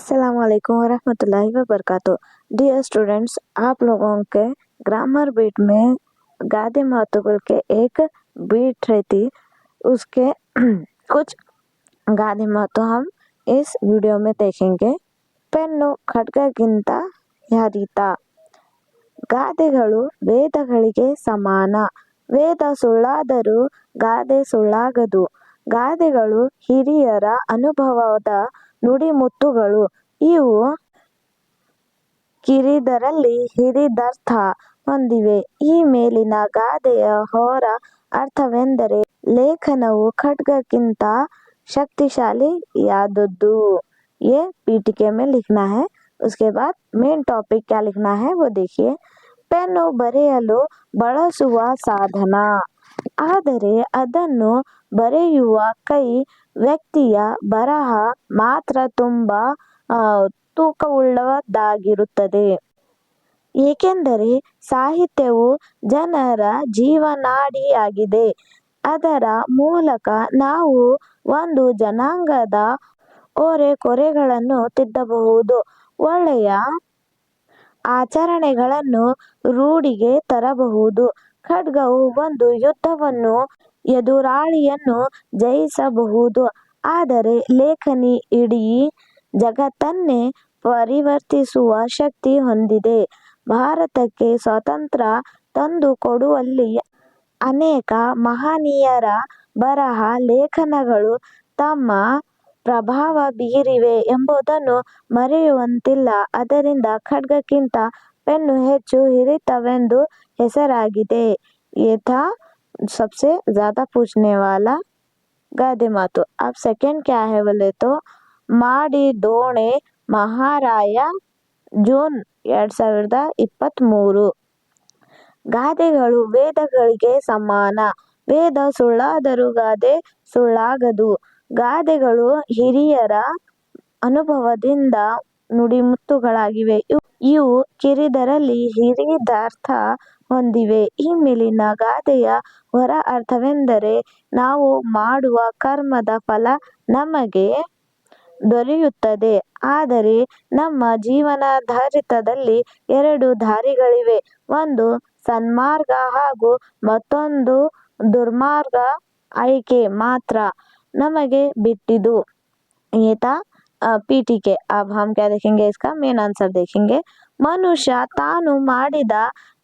अस्सलाम वालेकुम वरहमतुल्लाहि वबरकातुह। डियर स्टूडेंट्स, आप लोगों के ग्रामर बीट में गादे मातुगल के एक बीट रहती, उसके कुछ गादे मातु हम इस वीडियो में देखेंगे। ಪೆನ್ನು ಖಡ್ಗಕ್ಕಿಂತ ಹರಿತ. ಗಾದೆಗಳು ವೇದಗಳಿಗೆ ಸಮಾನ. ವೇದ ಸುಳ್ಳಾದರೂ ಗಾದೆ ಸುಳ್ಳಾಗದು. ಗಾದೆಗಳು ಹಿರಿಯರ ಅನುಭವದ ನುಡಿಮುತ್ತುಗಳು. ಇವು ಕಿರಿದರಲ್ಲಿ ಹಿರಿದರ್ಥ ಹೊಂದಿವೆ. ಈ ಮೇಲಿನ ಗಾದೆಯ ಹೊರ ಅರ್ಥವೆಂದರೆ ಲೇಖನವು ಖಡ್ಗಕ್ಕಿಂತ शक्तिशालीयादದ್ದು. ये पीटीके में लिखना है। उसके बाद मेन टॉपिक क्या लिखना है वो देखिए। ಪೆನ್ನು ಬರೆಯಲು ಬಳಸುವ ಸಾಧನ, ಆದರೆ ಅದನ್ನು ಬರೆಯುವ ಕೈ ವ್ಯಕ್ತಿಯ ಬರಹ ಮಾತ್ರ ತುಂಬಾ ತೂಕವುಳ್ಳದಾಗಿರುತ್ತದೆ. ಏಕೆಂದರೆ ಸಾಹಿತ್ಯವು ಜನರ ಜೀವನಾಡಿಯಾಗಿದೆ. ಅದರ ಮೂಲಕ ನಾವು ಒಂದು ಜನಾಂಗದ ಓರೆ-ಕೊರೆಗಳನ್ನು ತಿದ್ದಬಹುದು, ಒಳ್ಳೆಯ ಆಚರಣೆಗಳನ್ನು ರೂಢಿಗೆ ತರಬಹುದು. ಖಡ್ಗವು ಒಂದು ಯುದ್ಧವನ್ನು, ಎದುರಾಳಿಯನ್ನು ಜಯಿಸಬಹುದು, ಆದರೆ ಲೇಖನಿ ಇಡೀ ಜಗತ್ತನ್ನೇ ಪರಿವರ್ತಿಸುವ ಶಕ್ತಿ ಹೊಂದಿದೆ. ಭಾರತಕ್ಕೆ ಸ್ವಾತಂತ್ರ್ಯ ತಂದುಕೊಡುವಲ್ಲಿ ಅನೇಕ ಮಹನೀಯರ ಬರಹ ಲೇಖನಗಳು ತಮ್ಮ ಪ್ರಭಾವ ಬೀರಿವೆ ಎಂಬುದನ್ನು ಮರೆಯುವಂತಿಲ್ಲ. ಅದರಿಂದ ಖಡ್ಗಕ್ಕಿಂತ ಪೆನ್ನು ಹೆಚ್ಚು ಹಿರಿತವೆಂದು ಹೆಸರಾಗಿದೆ. ये था सबसे ज्यादा पूछने वाला गादे मातु। अब सेकंड क्या है बोले तो ಮಾಡಿ ದೋಣೆ ಮಹಾರಾಯ, ಜೂನ್ 2023. ಗಾದೆಗಳು ವೇದಗಳಿಗೆ ಸಮಾನ. ವೇದ ಸುಳ್ಳಾದರೂ ಗಾದೆ ಸುಳ್ಳಾಗದು. ಗಾದೆಗಳು ಹಿರಿಯರ ಅನುಭವದಿಂದ ನುಡಿಮುತ್ತುಗಳಾಗಿವೆ. ಇವು ಕಿರಿದರಲ್ಲಿ ಹಿರಿದರ್ಥ ಹೊಂದಿವೆ. ಈ ಮೇಲಿನ ಗಾದೆಯ ಹೊರ ಅರ್ಥವೆಂದರೆ ನಾವು ಮಾಡುವ ಕರ್ಮದ ಫಲ ನಮಗೆ ದೊರೆಯುತ್ತದೆ. ಆದರೆ ನಮ್ಮ ಜೀವನಾಧಾರಿತದಲ್ಲಿ ಎರಡು ದಾರಿಗಳಿವೆ. ಒಂದು ಸನ್ಮಾರ್ಗ ಹಾಗೂ ಮತ್ತೊಂದು ದುರ್ಮಾರ್ಗ. ಆಯ್ಕೆ ಮಾತ್ರ ನಮಗೆ ಬಿಟ್ಟಿದ್ದು. ये था पीटीके। अब हम क्या देखेंगे, इसका मेन आंसर देखेंगे। ಮನುಷ್ಯ ತಾನು ಮಾಡಿದ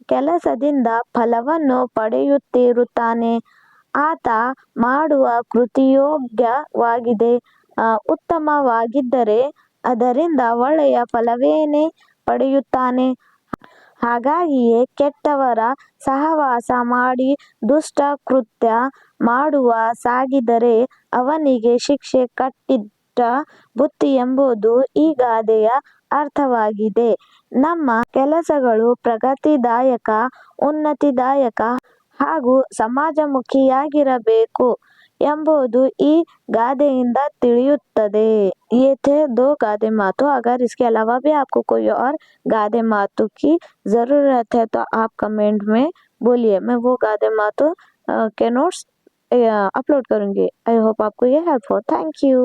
ಕೆಲಸದಿಂದ ಫಲವನ್ನು ಪಡೆಯುತ್ತಿರುತ್ತಾನೆ. ಆತ ಮಾಡುವ ಕೃತಿಯೋಗ್ಯವಾಗಿದೆ, ಉತ್ತಮವಾಗಿದ್ದರೆ ಅದರಿಂದ ಒಳ್ಳೆಯ ಫಲವನ್ನೇ ಪಡೆಯುತ್ತಾನೆ. ಹಾಗಾಗಿಯೇ ಕೆಟ್ಟವರ ಸಹವಾಸ ಮಾಡಿ ದುಷ್ಟ ಕೃತ್ಯ ಮಾಡುವ ಸಾಗಿದರೆ ಅವನಿಗೆ ಶಿಕ್ಷೆ ಕಟ್ಟಿಟ್ಟ ಬುತ್ತಿ ಎಂಬುದು ಈ ಗಾದೆಯ ಅರ್ಥವಾಗಿದೆ. ನಮ್ಮ ಕೆಲಸಗಳು ಪ್ರಗತಿದಾಯಕ, ಉನ್ನತಿದಾಯಕ ಹಾಗೂ ಸಮಾಜಮುಖಿಯಾಗಿರಬೇಕು ಎಂಬುದು ಈ ಗಾದೆಯಿಂದ ತಿಳಿಯುತ್ತದೆ. ये थे दो गादे मातु। अगर इसके अलावा भी आपको कोई और गादे मातु की जरूरत है तो आप कमेंट में बोलिए, मैं वो गादे मातु के नोट्स अपलोड करूंगी। आई होप आपको ये हेल्प हो। Thank you.